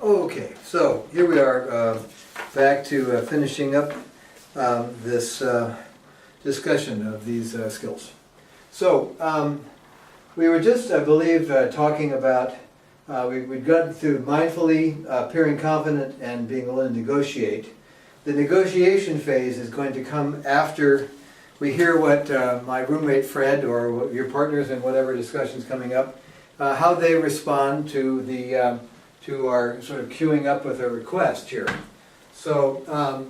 Okay, so here we are back to finishing up this discussion of these skills. So we were just, I believe, talking about, we'd gotten through mindfully, appearing confident, and being willing to negotiate. The negotiation phase is going to come after we hear what my roommate Fred, or what your partners in whatever discussion's coming up, how they respond to the to our sort of queuing up with a request here. So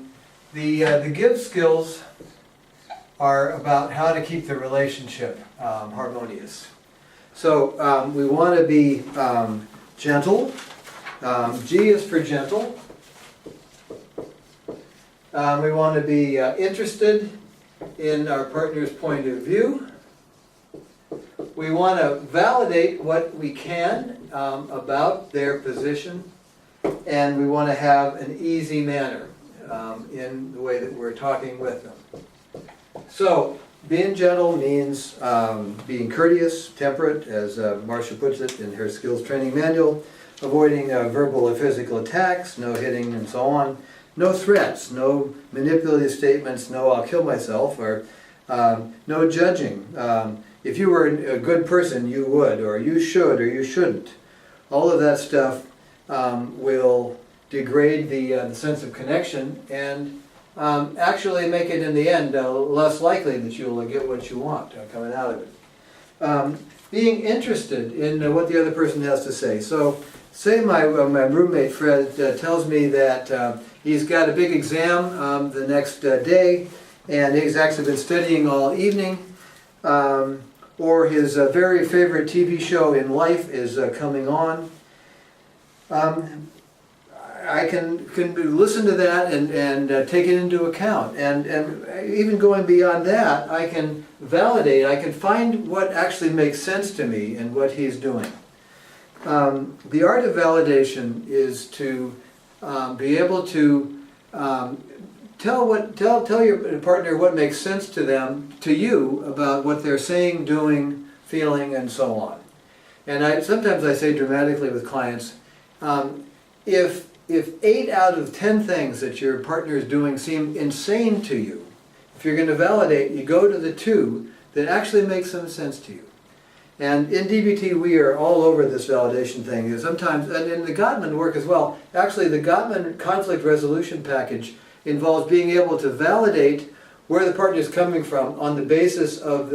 the give skills are about how to keep the relationship harmonious. So we want to be gentle. G is for gentle. We want to be interested in our partner's point of view. We want to validate what we can about their position, and we want to have an easy manner in the way that we're talking with them. So, being gentle means being courteous, temperate, as Marcia puts it in her skills training manual, avoiding verbal or physical attacks, no hitting and so on, no threats, no manipulative statements, no I'll kill myself, or no judging. If you were a good person, you would, or you should, or you shouldn't. All of that stuff will degrade the sense of connection and actually make it, in the end, less likely that you'll get what you want coming out of it. Being interested in what the other person has to say. So, say my roommate Fred tells me that he's got a big exam the next day, and he's actually been studying all evening. Or his very favorite TV show in life is coming on. I can listen to that and take it into account. And even going beyond that, I can validate, I can find what actually makes sense to me and what he's doing. The art of validation is to be able to tell your partner what makes sense to them, to you, about what they're saying, doing, feeling, and so on. And sometimes I say dramatically with clients, if 8 out of 10 things that your partner is doing seem insane to you, if you're going to validate, you go to the 2 that actually make some sense to you. And in DBT, we are all over this validation thing. Sometimes, and in the Gottman work as well, actually the Gottman conflict resolution package involves being able to validate where the partner is coming from on the basis of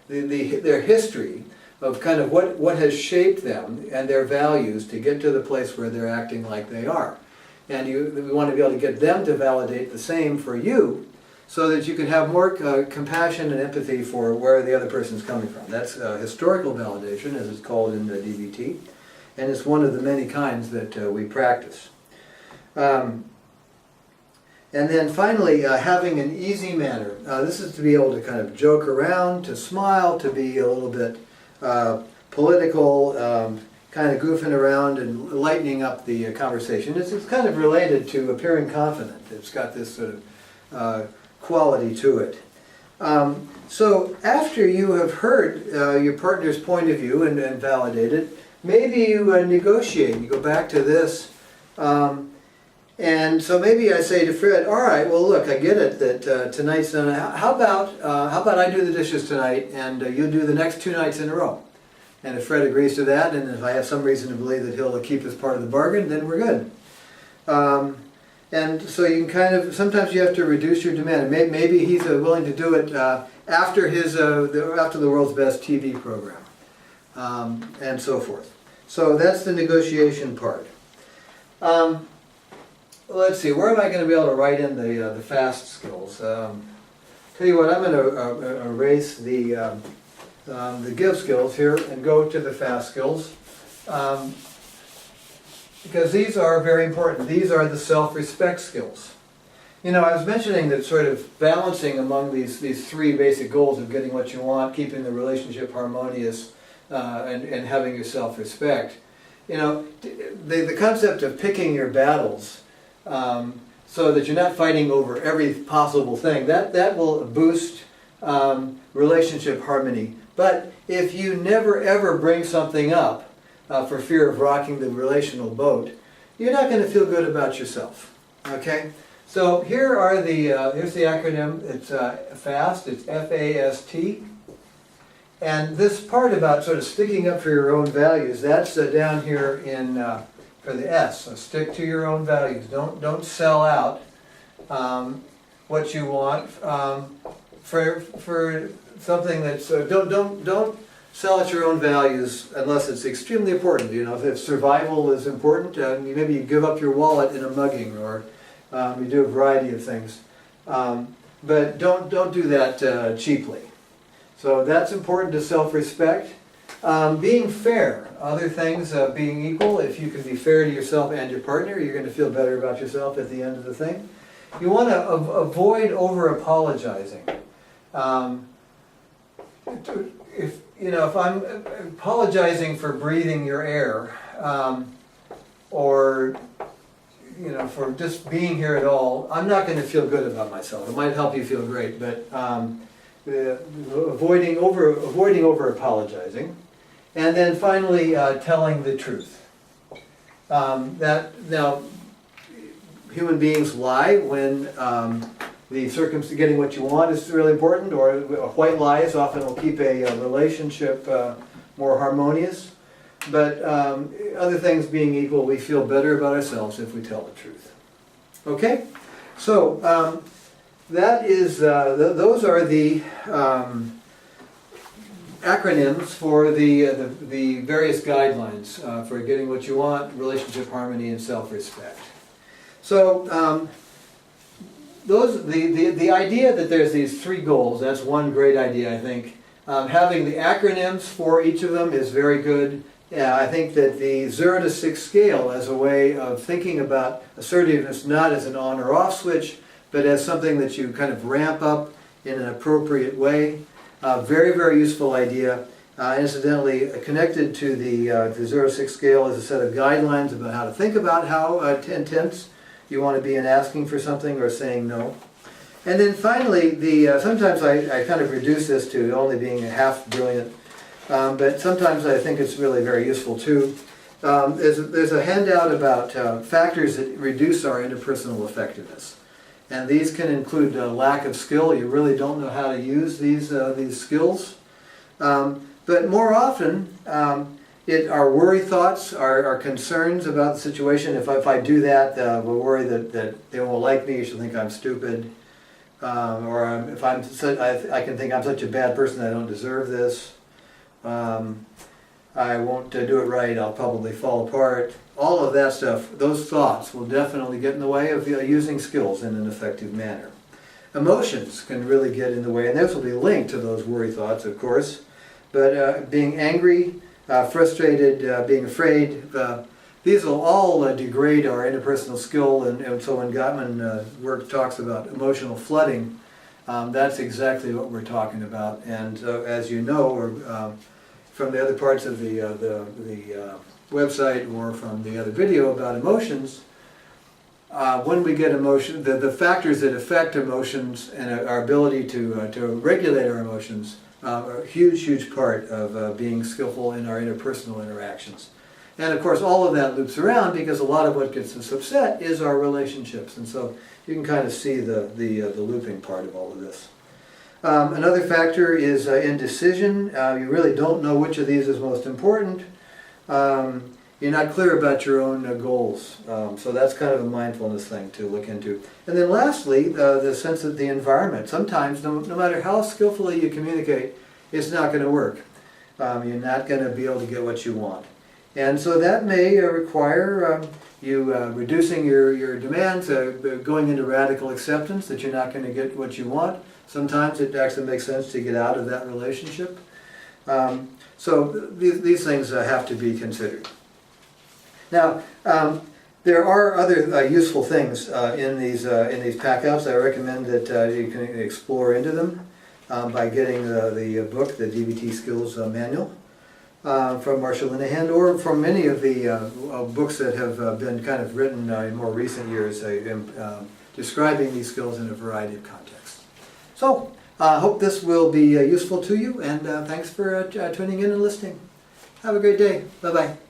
their history, of kind of what has shaped them and their values to get to the place where they're acting like they are. And we want to be able to get them to validate the same for you, so that you can have more compassion and empathy for where the other person is coming from. That's historical validation, as it's called in the DBT, and it's one of the many kinds that we practice. And then finally, having an easy manner. This is to be able to kind of joke around, to smile, to be a little bit political, kind of goofing around and lightening up the conversation. It's kind of related to appearing confident. It's got this sort of quality to it. So after you have heard your partner's point of view and validated, maybe you negotiate. You go back to this. And so maybe I say to Fred, all right, well look, I get it that tonight's done. How about I do the dishes tonight and you do the next 2 nights in a row? And if Fred agrees to that, and if I have some reason to believe that he'll keep his part of the bargain, then we're good. And so you can kind of, sometimes you have to reduce your demand. Maybe he's willing to do it after after the world's best TV program, and so forth. So that's the negotiation part. Let's see, where am I going to be able to write in the fast skills? Tell you what, I'm going to erase the give skills here and go to the fast skills. Because these are very important. These are the self-respect skills. You know, I was mentioning that sort of balancing among these 3 basic goals of getting what you want, keeping the relationship harmonious, and having your self-respect. You know, the concept of picking your battles so that you're not fighting over every possible thing, that will boost relationship harmony. But if you never ever bring something up for fear of rocking the relational boat, you're not going to feel good about yourself. Okay? So here are here's the acronym. It's FAST. It's F-A-S-T. And this part about sort of sticking up for your own values, that's down here in for the S. So stick to your own values. Don't sell out what you want for something that's don't sell out your own values unless it's extremely important. You know, if survival is important, maybe you give up your wallet in a mugging, or you do a variety of things. But don't do that cheaply. So that's important to self-respect. Being fair, other things, being equal. If you can be fair to yourself and your partner, you're going to feel better about yourself at the end of the thing. You want to avoid over-apologizing. If I'm apologizing for breathing your air, or for just being here at all, I'm not going to feel good about myself. It might help you feel great, but avoiding over apologizing, and then finally telling the truth. Now, human beings lie when getting what you want is really important, or white lies often will keep a relationship more harmonious. But other things being equal, we feel better about ourselves if we tell the truth. Okay, so that is those are the acronyms for the various guidelines for getting what you want, relationship harmony, and self-respect. So the idea that there's these three goals, that's one great idea, I think. Having the acronyms for each of them is very good. Yeah, I think that the 0 to 6 scale as a way of thinking about assertiveness not as an on or off switch, but as something that you kind of ramp up in an appropriate way. Very, very useful idea. Incidentally, connected to the 0 to 6 scale is a set of guidelines about how to think about how intense you want to be in asking for something or saying no. And then finally, sometimes I kind of reduce this to only being a half brilliant, but sometimes I think it's really very useful too. There's a handout about factors that reduce our interpersonal effectiveness. And these can include lack of skill. You really don't know how to use these skills. But more often, our worry thoughts, our concerns about the situation. If I do that, we'll worry that they won't like me, she'll think I'm stupid. Or I can think I'm such a bad person I don't deserve this. I won't do it right, I'll probably fall apart. All of that stuff, those thoughts will definitely get in the way of using skills in an effective manner. Emotions can really get in the way, and this will be linked to those worry thoughts, of course. But being angry, frustrated, being afraid, these will all degrade our interpersonal skill, and so when Gottman work talks about emotional flooding, that's exactly what we're talking about. And as you know, or from the other parts of the website or from the other video about emotions, when we get emotion, the factors that affect emotions and our ability to regulate our emotions are a huge, huge part of being skillful in our interpersonal interactions. And of course, all of that loops around because a lot of what gets us upset is our relationships. And so you can kind of see the looping part of all of this. Another factor is indecision. You really don't know which of these is most important. You're not clear about your own goals. So that's kind of a mindfulness thing to look into. And then lastly, the sense of the environment. Sometimes, no matter how skillfully you communicate, it's not going to work. You're not going to be able to get what you want. And so that may require you reducing your demands, going into radical acceptance that you're not going to get what you want. Sometimes it actually makes sense to get out of that relationship. So these things have to be considered. Now, there are other useful things in these packouts. I recommend that you can explore into them by getting the book, the DBT Skills Manual, from Marshall Linehan, or from many of the books that have been kind of written in more recent years describing these skills in a variety of contexts. So, I hope this will be useful to you, and thanks for tuning in and listening. Have a great day. Bye-bye.